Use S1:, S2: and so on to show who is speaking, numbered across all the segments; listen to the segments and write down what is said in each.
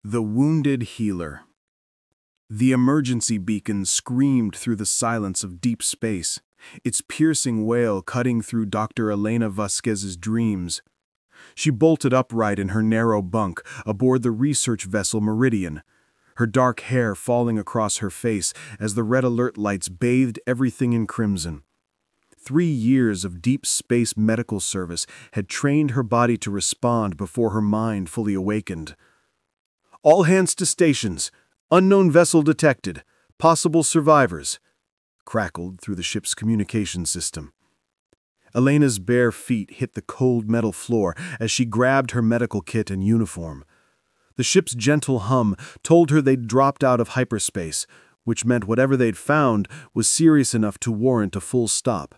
S1: The Wounded Healer. The emergency beacon screamed through the silence of deep space, its piercing wail cutting through Dr. Elena Vasquez's dreams. She bolted upright in her narrow bunk aboard the research vessel Meridian, her dark hair falling across her face as the red alert lights bathed everything in crimson. 3 years of deep space medical service had trained her body to respond before her mind fully awakened. "All hands to stations. Unknown vessel detected. Possible survivors," crackled through the ship's communication system. Elena's bare feet hit the cold metal floor as she grabbed her medical kit and uniform. The ship's gentle hum told her they'd dropped out of hyperspace, which meant whatever they'd found was serious enough to warrant a full stop.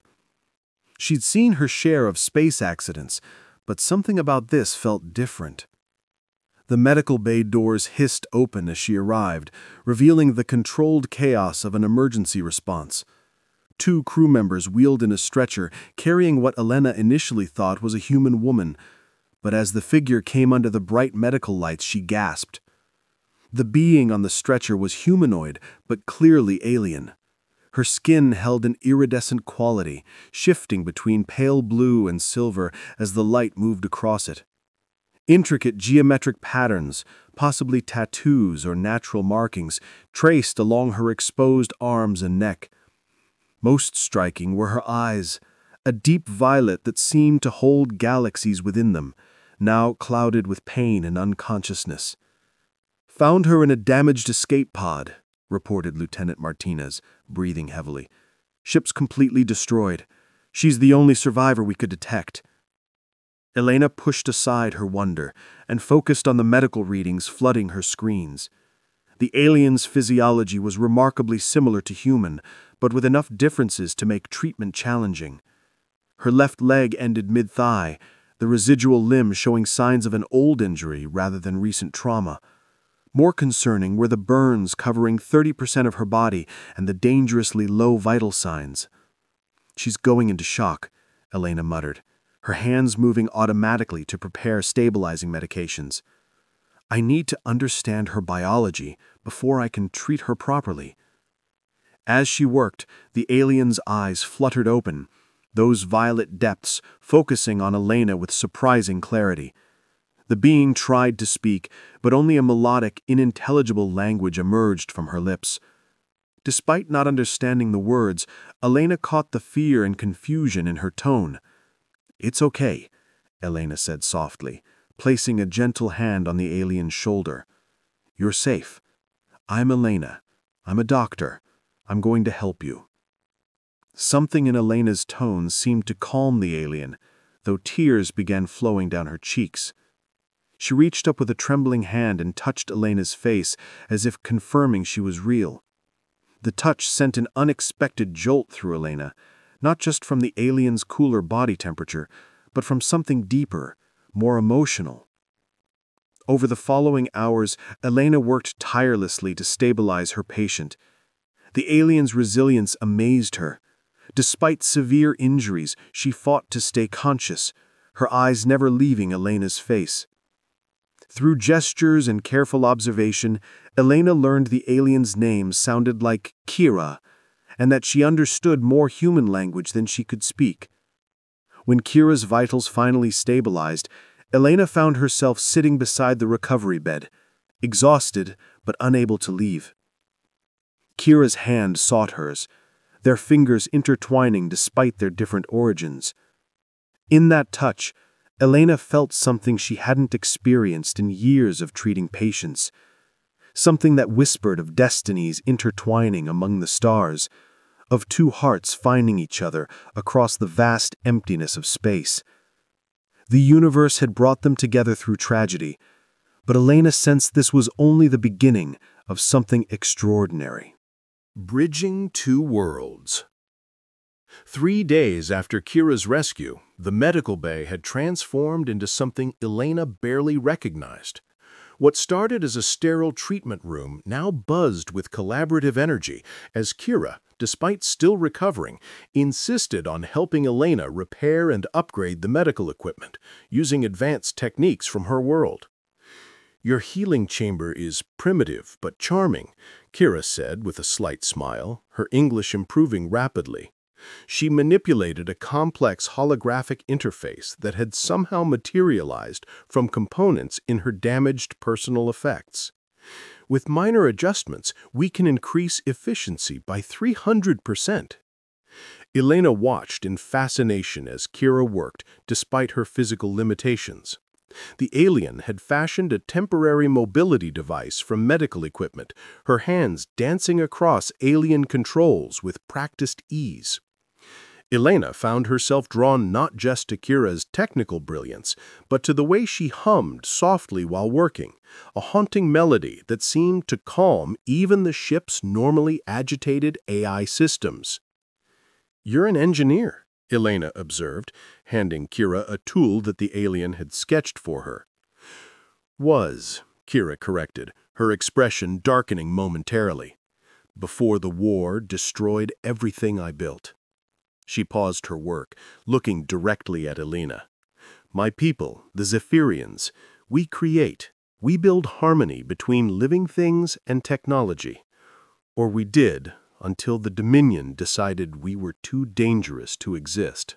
S1: She'd seen her share of space accidents, but something about this felt different. The medical bay doors hissed open as she arrived, revealing the controlled chaos of an emergency response. 2 crew members wheeled in a stretcher, carrying what Elena initially thought was a human woman, but as the figure came under the bright medical lights, she gasped. The being on the stretcher was humanoid, but clearly alien. Her skin held an iridescent quality, shifting between pale blue and silver as the light moved across it. Intricate geometric patterns, possibly tattoos or natural markings, traced along her exposed arms and neck. Most striking were her eyes, a deep violet that seemed to hold galaxies within them, now clouded with pain and unconsciousness. "Found her in a damaged escape pod," reported Lieutenant Martinez, breathing heavily. "Ship's completely destroyed. She's the only survivor we could detect." Elena pushed aside her wonder and focused on the medical readings flooding her screens. The alien's physiology was remarkably similar to human, but with enough differences to make treatment challenging. Her left leg ended mid-thigh, the residual limb showing signs of an old injury rather than recent trauma. More concerning were the burns covering 30% of her body and the dangerously low vital signs. "She's going into shock," Elena muttered, her hands moving automatically to prepare stabilizing medications. "I need to understand her biology before I can treat her properly." As she worked, the alien's eyes fluttered open, those violet depths focusing on Elena with surprising clarity. The being tried to speak, but only a melodic, unintelligible language emerged from her lips. Despite not understanding the words, Elena caught the fear and confusion in her tone. "It's okay," Elena said softly, placing a gentle hand on the alien's shoulder. "You're safe. I'm Elena. I'm a doctor. I'm going to help you." Something in Elena's tone seemed to calm the alien, though tears began flowing down her cheeks. She reached up with a trembling hand and touched Elena's face, as if confirming she was real. The touch sent an unexpected jolt through Elena, not just from the alien's cooler body temperature, but from something deeper, more emotional. Over the following hours, Elena worked tirelessly to stabilize her patient. The alien's resilience amazed her. Despite severe injuries, she fought to stay conscious, her eyes never leaving Elena's face. Through gestures and careful observation, Elena learned the alien's name sounded like Kira, and that she understood more human language than she could speak. When Kira's vitals finally stabilized, Elena found herself sitting beside the recovery bed, exhausted but unable to leave. Kira's hand sought hers, their fingers intertwining despite their different origins. In that touch, Elena felt something she hadn't experienced in years of treating patients, something that whispered of destinies intertwining among the stars, of 2 hearts finding each other across the vast emptiness of space. The universe had brought them together through tragedy, but Elena sensed this was only the beginning of something extraordinary.
S2: Bridging 2 worlds. 3 days after Kira's rescue, the medical bay had transformed into something Elena barely recognized. What started as a sterile treatment room now buzzed with collaborative energy as Kira, despite still recovering, insisted on helping Elena repair and upgrade the medical equipment, using advanced techniques from her world. "Your healing chamber is primitive but charming," Kira said with a slight smile, her English improving rapidly. She manipulated a complex holographic interface that had somehow materialized from components in her damaged personal effects. "With minor adjustments, we can increase efficiency by 300%. Elena watched in fascination as Kira worked despite her physical limitations. The alien had fashioned a temporary mobility device from medical equipment, her hands dancing across alien controls with practiced ease. Elena found herself drawn not just to Kira's technical brilliance, but to the way she hummed softly while working, a haunting melody that seemed to calm even the ship's normally agitated AI systems. "You're an engineer," Elena observed, handing Kira a tool that the alien had sketched for her. "Was," Kira corrected, her expression darkening momentarily. "Before the war destroyed everything I built." She paused her work, looking directly at Elena. "My people, the Zephyrians, we create, we build harmony between living things and technology. Or we did, until the Dominion decided we were too dangerous to exist."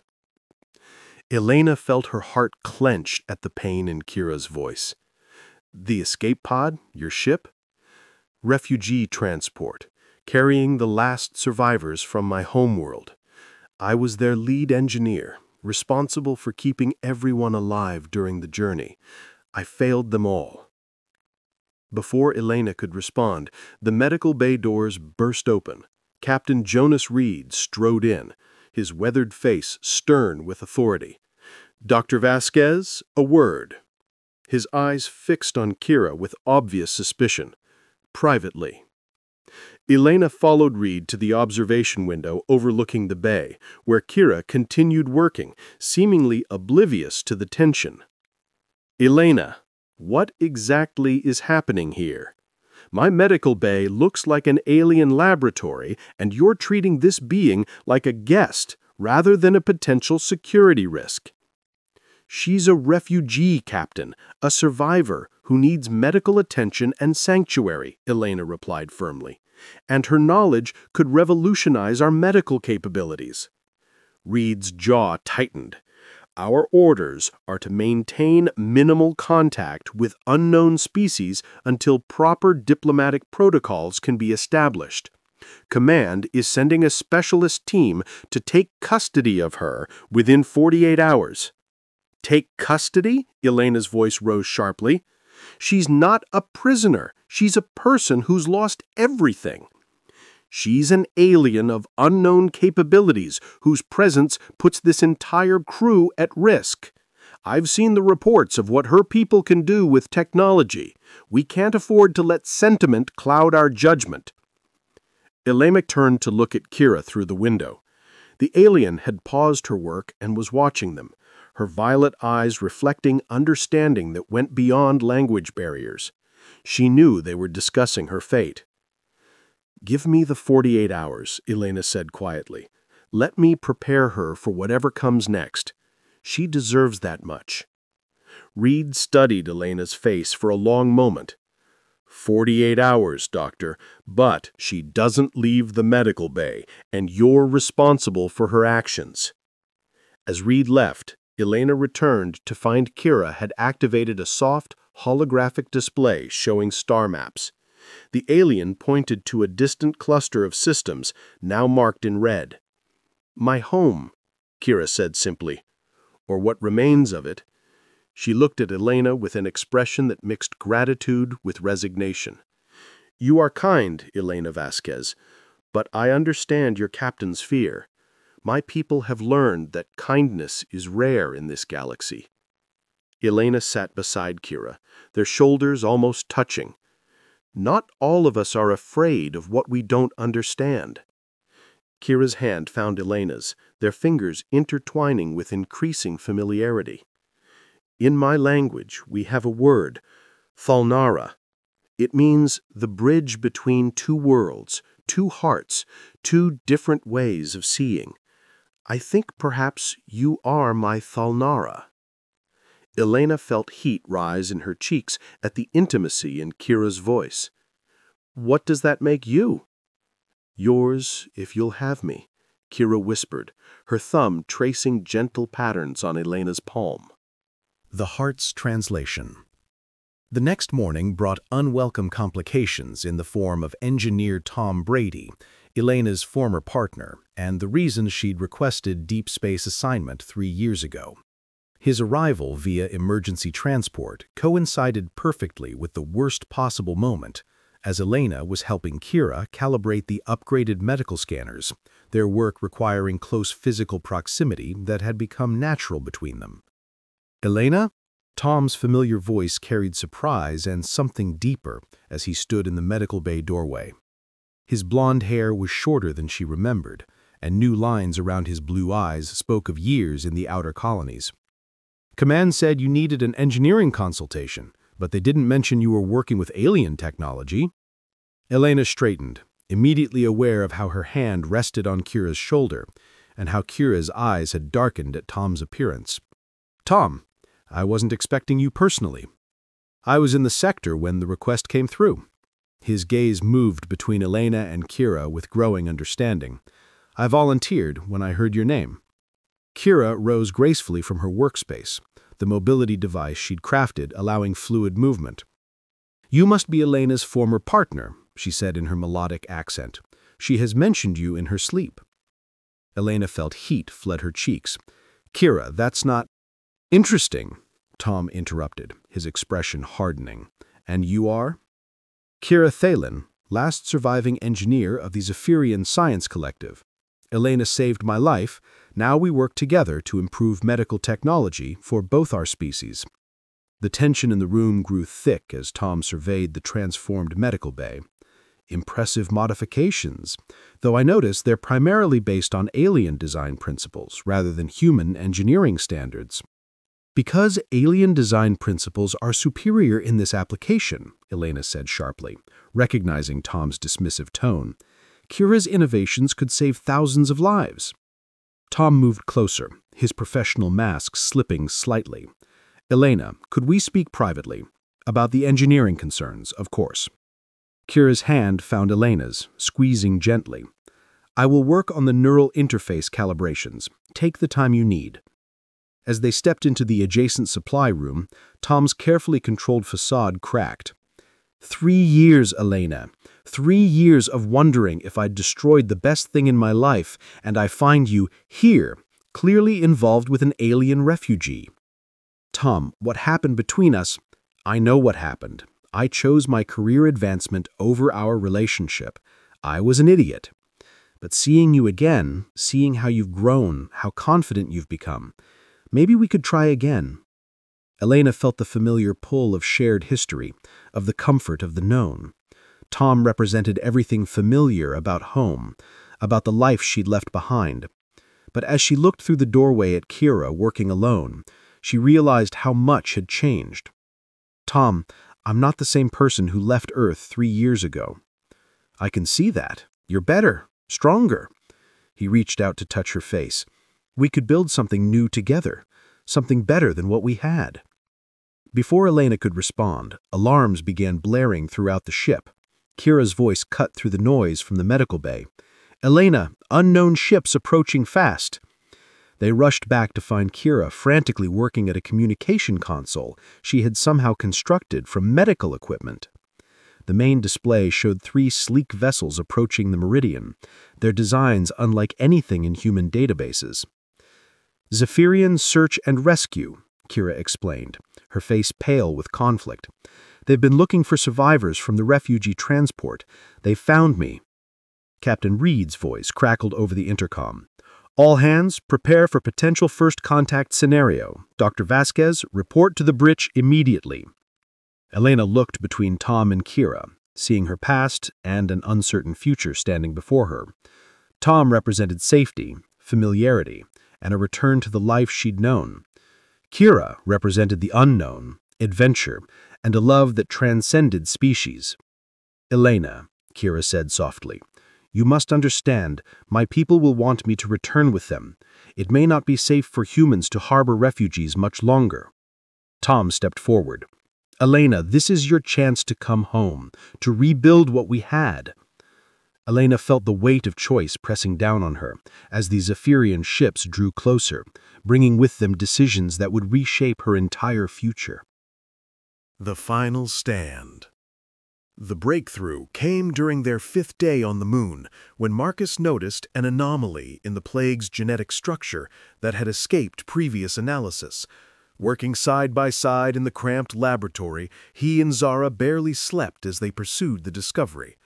S2: Elena felt her heart clench at the pain in Kira's voice. "The escape pod, your ship?" "Refugee transport, carrying the last survivors from my homeworld. I was their lead engineer, responsible for keeping everyone alive during the journey. I failed them all." Before Elena could respond, the medical bay doors burst open. Captain Jonas Reed strode in, his weathered face stern with authority. "Dr. Vasquez, a word." His eyes fixed on Kira with obvious suspicion. "Privately." Elena followed Reed to the observation window overlooking the bay, where Kira continued working, seemingly oblivious to the tension. "Elena, what exactly is happening here? My medical bay looks like an alien laboratory, and you're treating this being like a guest rather than a potential security risk." "She's a refugee, Captain, a survivor who needs medical attention and sanctuary," Elena replied firmly. "And her knowledge could revolutionize our medical capabilities." Reed's jaw tightened. "Our orders are to maintain minimal contact with unknown species until proper diplomatic protocols can be established. Command is sending a specialist team to take custody of her within 48 hours. "Take custody?" Elena's voice rose sharply. "She's not a prisoner. She's a person who's lost everything. She's an alien of unknown capabilities whose presence puts this entire crew at risk. I've seen the reports of what her people can do with technology. We can't afford to let sentiment cloud our judgment." Elena turned to look at Kira through the window. The alien had paused her work and was watching them, her violet eyes reflecting understanding that went beyond language barriers. She knew they were discussing her fate. "Give me the 48 hours," Elena said quietly. "Let me prepare her for whatever comes next. She deserves that much." Reed studied Elena's face for a long moment. 48 hours, Doctor, but she doesn't leave the medical bay, and you're responsible for her actions." As Reed left, Elena returned to find Kira had activated a soft, holographic display showing star maps. The alien pointed to a distant cluster of systems, now marked in red. "My home," Kira said simply, "or what remains of it." She looked at Elena with an expression that mixed gratitude with resignation. "You are kind, Elena Vasquez, but I understand your captain's fear. My people have learned that kindness is rare in this galaxy." Elena sat beside Kira, their shoulders almost touching. "Not all of us are afraid of what we don't understand." Kira's hand found Elena's, their fingers intertwining with increasing familiarity. "In my language, we have a word, Thalnara. It means the bridge between two worlds, two hearts, two different ways of seeing. I think perhaps you are my Thalnara." Elena felt heat rise in her cheeks at the intimacy in Kira's voice. "What does that make you?" "Yours, if you'll have me," Kira whispered, her thumb tracing gentle patterns on Elena's palm.
S1: The Heart's Translation. The next morning brought unwelcome complications in the form of engineer Tom Brady, Elena's former partner, and the reason she'd requested deep space assignment 3 years ago. His arrival via emergency transport coincided perfectly with the worst possible moment, as Elena was helping Kira calibrate the upgraded medical scanners, their work requiring close physical proximity that had become natural between them. "Elena?" Tom's familiar voice carried surprise and something deeper as he stood in the medical bay doorway. His blonde hair was shorter than she remembered, and new lines around his blue eyes spoke of years in the outer colonies. "Command said you needed an engineering consultation, but they didn't mention you were working with alien technology." Elena straightened, immediately aware of how her hand rested on Kira's shoulder and how Kira's eyes had darkened at Tom's appearance. "Tom, I wasn't expecting you personally. I was in the sector when the request came through." His gaze moved between Elena and Kira with growing understanding. "I volunteered when I heard your name." Kira rose gracefully from her workspace, the mobility device she'd crafted allowing fluid movement. "You must be Elena's former partner," she said in her melodic accent. "She has mentioned you in her sleep." Elena felt heat flood her cheeks. "Kira, that's not—" "Interesting," Tom interrupted, his expression hardening. "And you are?" "Kira Thalen, last surviving engineer of the Zephyrian Science Collective. Elena saved my life. Now we work together to improve medical technology for both our species." The tension in the room grew thick as Tom surveyed the transformed medical bay. "Impressive modifications, though I notice they're primarily based on alien design principles rather than human engineering standards." "Because alien design principles are superior in this application," Elena said sharply, recognizing Tom's dismissive tone. "Kira's innovations could save thousands of lives." Tom moved closer, his professional mask slipping slightly. "Elena, could we speak privately? About the engineering concerns, of course." Kira's hand found Elena's, squeezing gently. "I will work on the neural interface calibrations. Take the time you need." As they stepped into the adjacent supply room, Tom's carefully controlled facade cracked. 3 years, Elena. 3 years of wondering if I'd destroyed the best thing in my life, and I find you here, clearly involved with an alien refugee." "Tom, what happened between us—" "I know what happened. I chose my career advancement over our relationship. I was an idiot. But seeing you again, seeing how you've grown, how confident you've become, maybe we could try again." Elena felt the familiar pull of shared history, of the comfort of the known. Tom represented everything familiar about home, about the life she'd left behind. But as she looked through the doorway at Kira working alone, she realized how much had changed. "Tom, I'm not the same person who left Earth 3 years ago." "I can see that. You're better, stronger." He reached out to touch her face. "We could build something new together, something better than what we had." Before Elena could respond, alarms began blaring throughout the ship. Kira's voice cut through the noise from the medical bay. "Elena, unknown ships approaching fast." They rushed back to find Kira frantically working at a communication console she had somehow constructed from medical equipment. The main display showed 3 sleek vessels approaching the meridian, their designs unlike anything in human databases. "Zephyrian Search and Rescue," Kira explained, her face pale with conflict. "They've been looking for survivors from the refugee transport. They found me." Captain Reed's voice crackled over the intercom. "All hands, prepare for potential first contact scenario. Dr. Vasquez, report to the bridge immediately." Elena looked between Tom and Kira, seeing her past and an uncertain future standing before her. Tom represented safety, familiarity, and a return to the life she'd known. Kira represented the unknown, adventure, and a love that transcended species. "Elena," Kira said softly, "you must understand, my people will want me to return with them. It may not be safe for humans to harbor refugees much longer."
S2: Tom stepped forward. "Elena, this is your chance to come home, to rebuild what we had." Elena felt the weight of choice pressing down on her as the Zephyrian ships drew closer, bringing with them decisions that would reshape her entire future.
S1: The final stand. The breakthrough came during their 5th day on the moon, when Marcus noticed an anomaly in the plague's genetic structure that had escaped previous analysis. Working side by side in the cramped laboratory, he and Zara barely slept as they pursued the discovery.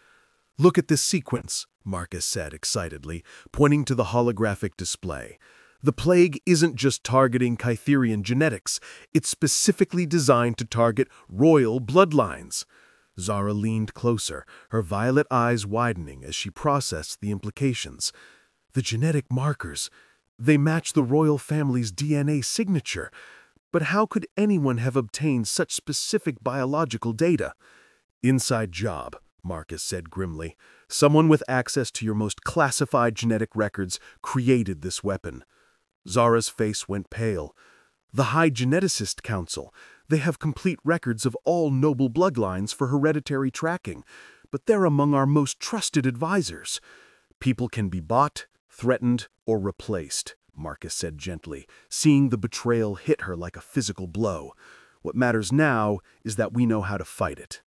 S1: "Look at this sequence," Marcus said excitedly, pointing to the holographic display. "The plague isn't just targeting Kytherian genetics, it's specifically designed to target royal bloodlines." Zara leaned closer, her violet eyes widening as she processed the implications. "The genetic markers, they match the royal family's DNA signature. But how could anyone have obtained such specific biological data?" "Inside job," Marcus said grimly. "Someone with access to your most classified genetic records created this weapon." Zara's face went pale. "The High Geneticist Council. They have complete records of all noble bloodlines for hereditary tracking, but they're among our most trusted advisors." "People can be bought, threatened, or replaced," Marcus said gently, seeing the betrayal hit her like a physical blow. "What matters now is that we know how to fight it."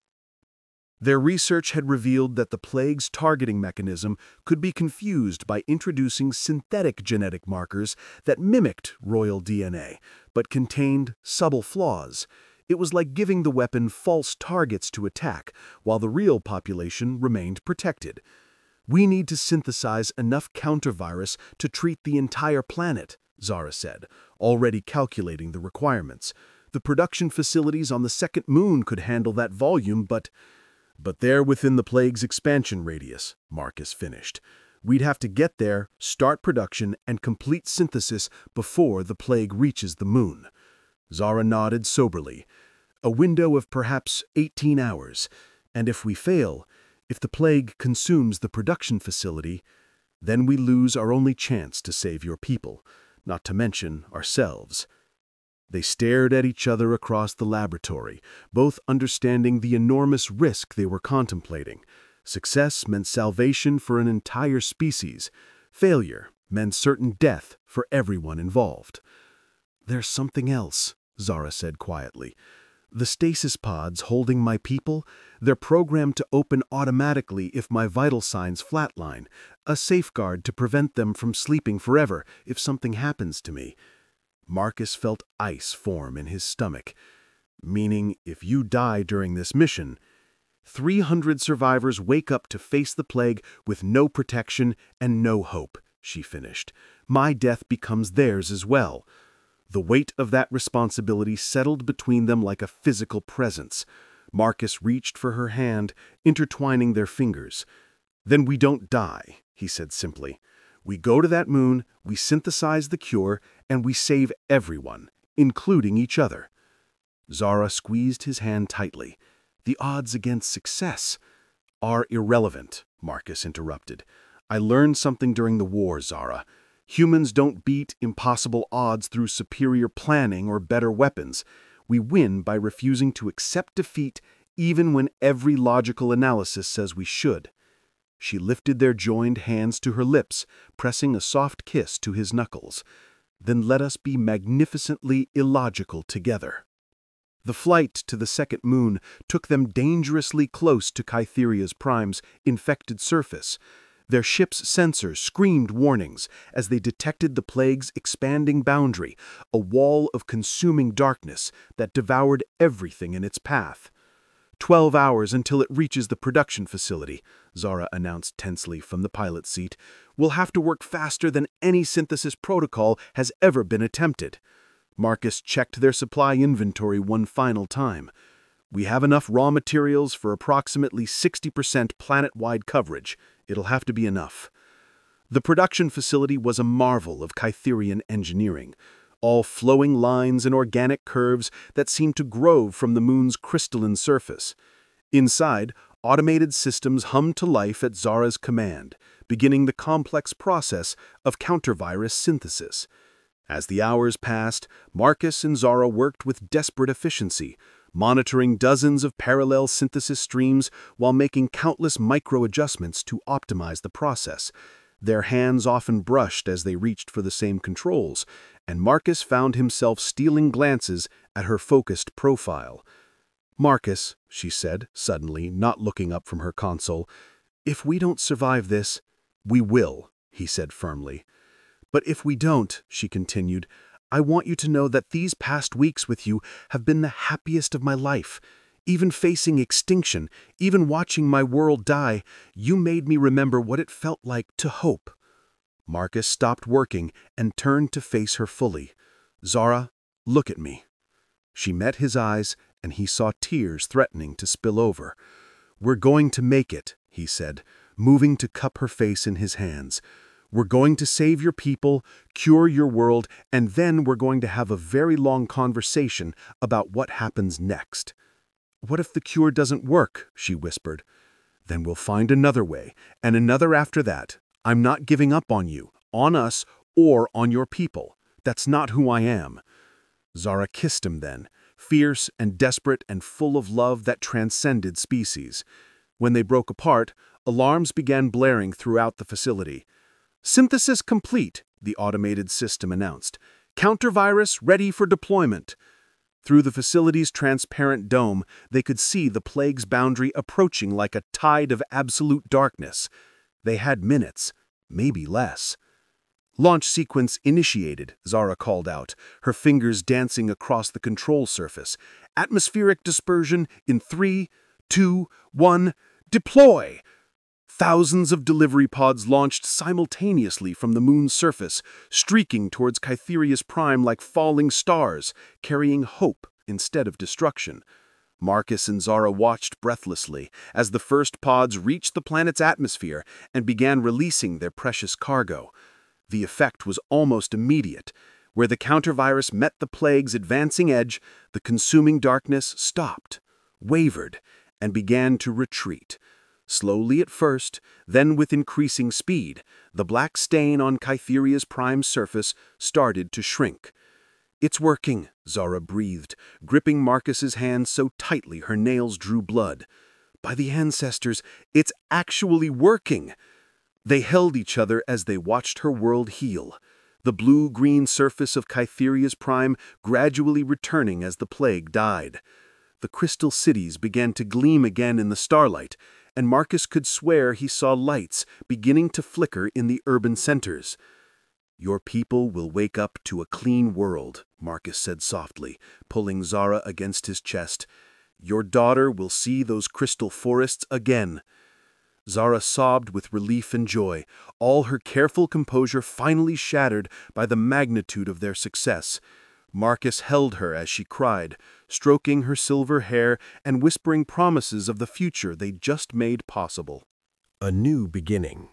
S1: Their research had revealed that the plague's targeting mechanism could be confused by introducing synthetic genetic markers that mimicked royal DNA, but contained subtle flaws. It was like giving the weapon false targets to attack, while the real population remained protected. "We need to synthesize enough countervirus to treat the entire planet," Zara said, already calculating the requirements. "The production facilities on the second moon could handle that volume, but they're within the plague's expansion radius," Marcus finished. "We'd have to get there, start production, and complete synthesis before the plague reaches the moon." Zara nodded soberly. "A window of perhaps 18 hours. And if we fail, if the plague consumes the production facility, then we lose our only chance to save your people, not to mention ourselves." They stared at each other across the laboratory, both understanding the enormous risk they were contemplating. Success meant salvation for an entire species. Failure meant certain death for everyone involved. "There's something else," Zara said quietly. "The stasis pods holding my people, they're programmed to open automatically if my vital signs flatline, a safeguard to prevent them from sleeping forever if something happens to me." Marcus felt ice form in his stomach. "Meaning, if you die during this mission, 300 survivors wake up to face the plague with no protection and no hope," she finished. "My death becomes theirs as well." The weight of that responsibility settled between them like a physical presence. Marcus reached for her hand, intertwining their fingers. "Then we don't die," he said simply. "We go to that moon, we synthesize the cure, and we save everyone, including each other." Zara squeezed his hand tightly. "The odds against success are irrelevant," Marcus interrupted. "I learned something during the war, Zara. Humans don't beat impossible odds through superior planning or better weapons. We win by refusing to accept defeat even when every logical analysis says we should." She lifted their joined hands to her lips, pressing a soft kiss to his knuckles. "Then let us be magnificently illogical together." The flight to the second moon took them dangerously close to Kytheria's prime's infected surface. Their ship's sensors screamed warnings as they detected the plague's expanding boundary, a wall of consuming darkness that devoured everything in its path. 12 hours until it reaches the production facility," Zara announced tensely from the pilot's seat. "We'll have to work faster than any synthesis protocol has ever been attempted." Marcus checked their supply inventory one final time. "We have enough raw materials for approximately 60% planet-wide coverage. It'll have to be enough." The production facility was a marvel of Kytherian engineering, all flowing lines and organic curves that seemed to grow from the moon's crystalline surface. Inside, automated systems hummed to life at Zara's command, beginning the complex process of countervirus synthesis.
S2: As the hours passed, Marcus and Zara worked with desperate efficiency, monitoring dozens of parallel synthesis streams while making countless micro-adjustments to optimize the process. Their hands often brushed as they reached for the same controls, and Marcus found himself stealing glances at her focused profile. "Marcus," she said, suddenly, not looking up from her console, "if we don't survive this, we will," he said firmly. "But if we don't," she continued, "I want you to know that these past weeks with you have been the happiest of my life. Even facing extinction, even watching my world die, you made me remember what it felt like to hope." Marcus stopped working and turned to face her fully. "Zara, look at me." She met his eyes, and he saw tears threatening to spill over. "We're going to make it," he said, moving to cup her face in his hands. "We're going to save your people, cure your world, and then we're going to have a very long conversation about what happens next." "What if the cure doesn't work?" she whispered. "Then we'll find another way, and another after that. I'm not giving up on you, on us, or on your people. That's not who I am." Zara kissed him then, fierce and desperate and full of love that transcended species. When they broke apart, alarms began blaring throughout the facility. "Synthesis complete," the automated system announced. "Countervirus ready for deployment." Through the facility's transparent dome, they could see the plague's boundary approaching like a tide of absolute darkness. They had minutes, maybe less. "Launch sequence initiated," Zara called out, her fingers dancing across the control surface. "Atmospheric dispersion in 3, 2, 1, deploy!" Thousands of delivery pods launched simultaneously from the moon's surface, streaking towards Kytherius Prime like falling stars, carrying hope instead of destruction. Marcus and Zara watched breathlessly as the first pods reached the planet's atmosphere and began releasing their precious cargo. The effect was almost immediate. Where the countervirus met the plague's advancing edge, the consuming darkness stopped, wavered, and began to retreat. Slowly at first, then with increasing speed, the black stain on Kytheria's prime surface started to shrink. "It's working," Zara breathed, gripping Marcus's hand so tightly her nails drew blood. "By the ancestors, it's actually working!" They held each other as they watched her world heal, the blue-green surface of Kytheria's prime gradually returning as the plague died. The crystal cities began to gleam again in the starlight, and Marcus could swear he saw lights beginning to flicker in the urban centers. "Your people will wake up to a clean world," Marcus said softly, pulling Zara against his chest. "Your daughter will see those crystal forests again." Zara sobbed with relief and joy, all her careful composure finally shattered by the magnitude of their success. Marcus held her as she cried, stroking her silver hair and whispering promises of the future they'd just made possible.
S3: A new beginning.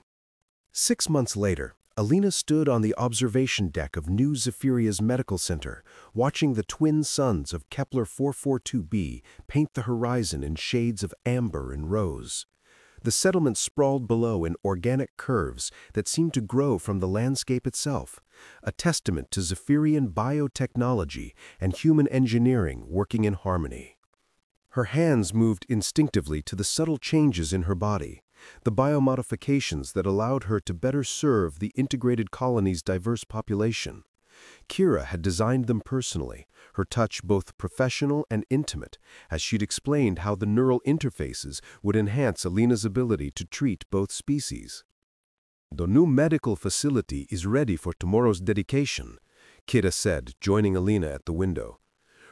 S3: 6 months later, Alina stood on the observation deck of New Zephiria's medical center, watching the twin suns of Kepler 442b paint the horizon in shades of amber and rose. The settlement sprawled below in organic curves that seemed to grow from the landscape itself, a testament to Zephirian biotechnology and human engineering working in harmony. Her hands moved instinctively to the subtle changes in her body, the biomodifications that allowed her to better serve the integrated colony's diverse population. Kira had designed them personally, her touch both professional and intimate, as she'd explained how the neural interfaces would enhance Alina's ability to treat both species. "The new medical facility is ready for tomorrow's dedication," Kira said, joining Alina at the window.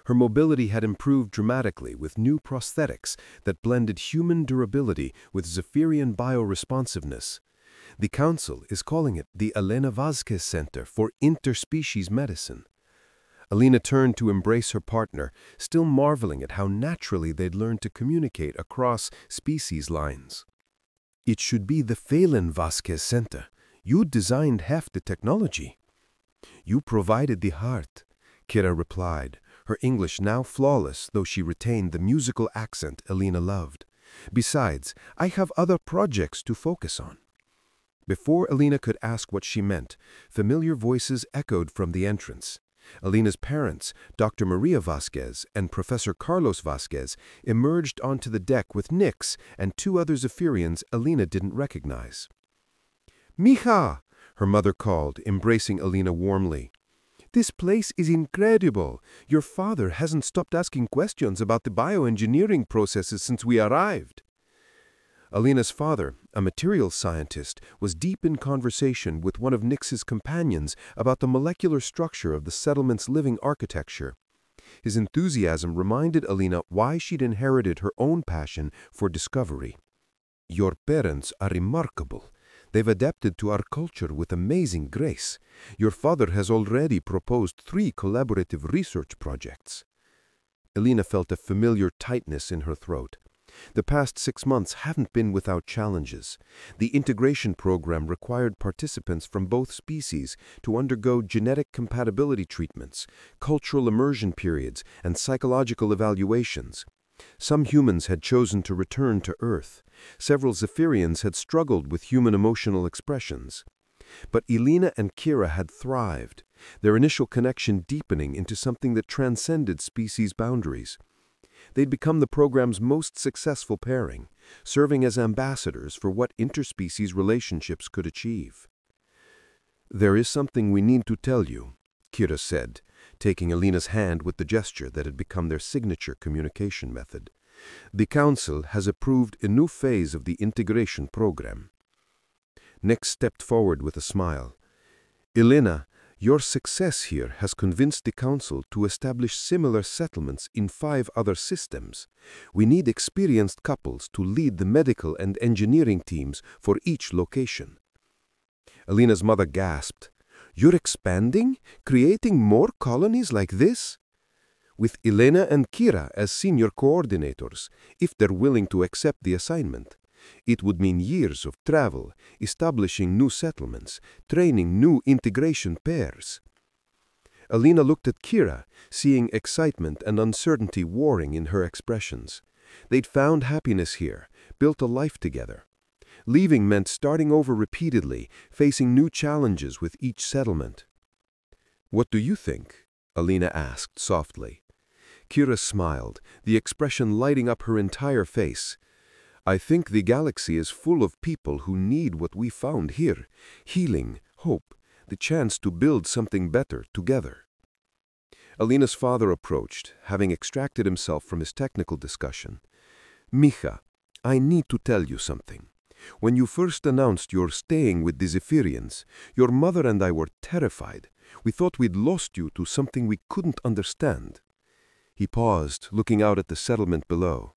S3: Her mobility had improved dramatically with new prosthetics that blended human durability with Zephirian bioresponsiveness. "The Council is calling it the Elena Vazquez Center for Interspecies Medicine." Alina turned to embrace her partner, still marveling at how naturally they'd learned to communicate across species lines. "It should be the Phelan Vazquez Center. You designed half the technology." "You provided the heart," Kira replied, her English now flawless, though she retained the musical accent Alina loved. "Besides, I have other projects to focus on." Before Alina could ask what she meant, familiar voices echoed from the entrance. Alina's parents, Dr. Maria Vasquez and Professor Carlos Vasquez, emerged onto the deck with Nix and two other Zephyrians Alina didn't recognize. "Mija!" her mother called, embracing Alina warmly. "This place is incredible. Your father hasn't stopped asking questions about the bioengineering processes since we arrived." Alina's father, a materials scientist, was deep in conversation with one of Nix's companions about the molecular structure of the settlement's living architecture. His enthusiasm reminded Alina why she'd inherited her own passion for discovery. "Your parents are remarkable. They've adapted to our culture with amazing grace. Your father has already proposed 3 collaborative research projects." Alina felt a familiar tightness in her throat. The past 6 months haven't been without challenges. The integration program required participants from both species to undergo genetic compatibility treatments, cultural immersion periods, and psychological evaluations. Some humans had chosen to return to Earth. Several Zephyrians had struggled with human emotional expressions. But Elena and Kira had thrived, their initial connection deepening into something that transcended species boundaries. They'd become the program's most successful pairing, serving as ambassadors for what interspecies relationships could achieve. "There is something we need to tell you," Kira said, taking Elena's hand with the gesture that had become their signature communication method. "The Council has approved a new phase of the integration program." Nick stepped forward with a smile. "Elena, your success here has convinced the Council to establish similar settlements in 5 other systems. We need experienced couples to lead the medical and engineering teams for each location." Elena's mother gasped. "You're expanding? Creating more colonies like this?" "With Elena and Kira as senior coordinators, if they're willing to accept the assignment. It would mean years of travel, establishing new settlements, training new integration pairs." Elena looked at Kira, seeing excitement and uncertainty warring in her expressions. They'd found happiness here, built a life together. Leaving meant starting over repeatedly, facing new challenges with each settlement. "What do you think?" Elena asked softly. Kira smiled, the expression lighting up her entire face. "I think the galaxy is full of people who need what we found here: healing, hope, the chance to build something better together." Elena's father approached, having extracted himself from his technical discussion. "Mija, I need to tell you something. When you first announced you're staying with the Zephyrians, your mother and I were terrified. We thought we'd lost you to something we couldn't understand." He paused, looking out at the settlement below.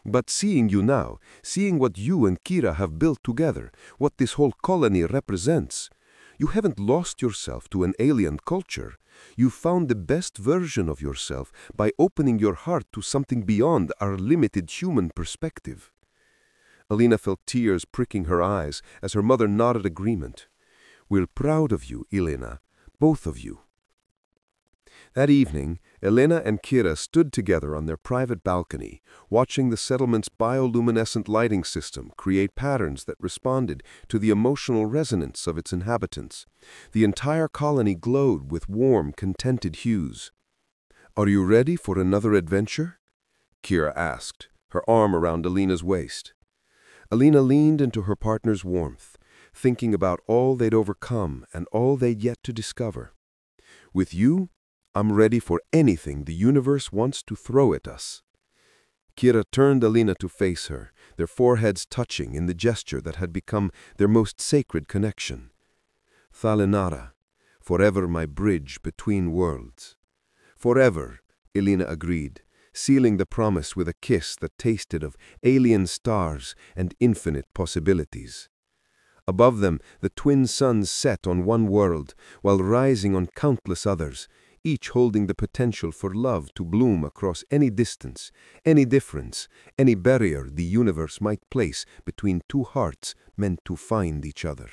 S3: "But seeing you now, seeing what you and Kira have built together, what this whole colony represents, you haven't lost yourself to an alien culture. You found the best version of yourself by opening your heart to something beyond our limited human perspective." Elena felt tears pricking her eyes as her mother nodded agreement. "We're proud of you, Elena, both of you." That evening, Elena and Kira stood together on their private balcony, watching the settlement's bioluminescent lighting system create patterns that responded to the emotional resonance of its inhabitants. The entire colony glowed with warm, contented hues. "Are you ready for another adventure?" Kira asked, her arm around Elena's waist. Elena leaned into her partner's warmth, thinking about all they'd overcome and all they'd yet to discover. "With you, I'm ready for anything the universe wants to throw at us." Kira turned Elena to face her, their foreheads touching in the gesture that had become their most sacred connection. "Thalenara, forever my bridge between worlds." "Forever," Elena agreed, sealing the promise with a kiss that tasted of alien stars and infinite possibilities. Above them, the twin suns set on one world, while rising on countless others, each holding the potential for love to bloom across any distance, any difference, any barrier the universe might place between 2 hearts meant to find each other.